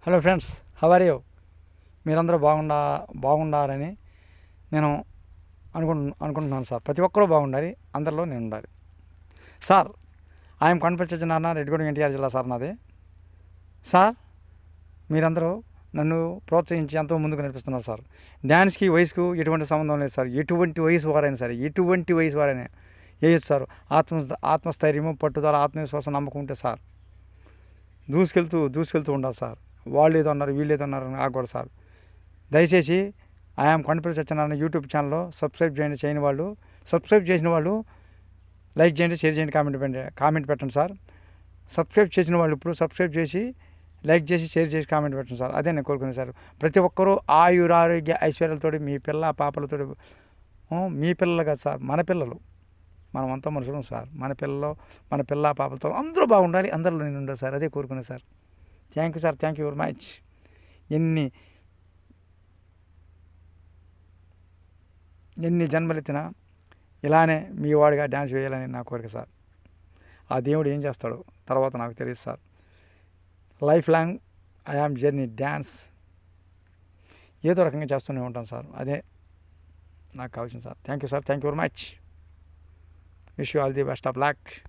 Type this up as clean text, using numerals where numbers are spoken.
Hello friends, how are you? మీరందరూ బాగుండాలని నేను అనుకుంటున్నాను సార్. ప్రతి ఒక్కరూ బాగుండాలి, అందరిలో నేను ఉండాలి సార్. ఐఎమ్ కనిపించిన రెడ్డిగూడెం ఎన్టీఆర్ జిల్లా సార్ నాది. సార్, మీరందరూ నన్ను ప్రోత్సహించి ఎంతో ముందుకు నడిపిస్తున్నారు సార్. డ్యాన్స్కి వయసుకు ఎటువంటి సంబంధం లేదు సార్. ఎటువంటి వయసు వారైనా సరే, ఎటువంటి వయసు వారైనా వేయచ్చు సార్. ఆత్మస్థైర్యము, పట్టుదల, ఆత్మవిశ్వాసం, నమ్మకం ఉంటే సార్ దూసుకెళ్తూ ఉండాలి సార్. వాళ్ళు ఏదో అన్నారు, వీళ్ళు ఏదో అన్నారు ఆగకూడదు సార్. దయచేసి ఐఎమ్ కొండపల్లి సత్యనారాయణ యూట్యూబ్ ఛానల్లో సబ్స్క్రైబ్ చేయని వాళ్ళు, సబ్స్క్రైబ్ చేసిన వాళ్ళు లైక్ చేయండి, షేర్ చేయండి, కామెంట్ పెట్టండి సార్. సబ్స్క్రైబ్ చేసిన వాళ్ళు ఇప్పుడు సబ్స్క్రైబ్ చేసి, లైక్ చేసి, షేర్ చేసి, కామెంట్ పెట్టండి సార్. అదే నేను కోరుకున్నాను సార్. ప్రతి ఒక్కరూ ఆయురారోగ్య ఐశ్వర్యాలతో మీ పాపలతో, మీ పిల్లలు కాదు సార్, మన పిల్లలు, మనమంతా మనుషులం సార్. మన పాపలతో అందరూ బాగుండాలి, అందరిలో నేను ఉండాలి సార్. అదే కోరుకున్నాను sir. Thank you sir, thank you very much. ఎన్ని జన్మలెత్తినా ఇలానే మీ వాడిగా డ్యాన్స్ వేయాలని నా కోరిక సార్. ఆ దేవుడు ఏం చేస్తాడో తర్వాత నాకు తెలియదు sir. Life long I am journey dance ఏదో రకంగా చేస్తూనే ఉంటాను సార్. అదే నాకు కావాల్సింది sir. Thank you sir, thank you very much. Wish you all the best of luck.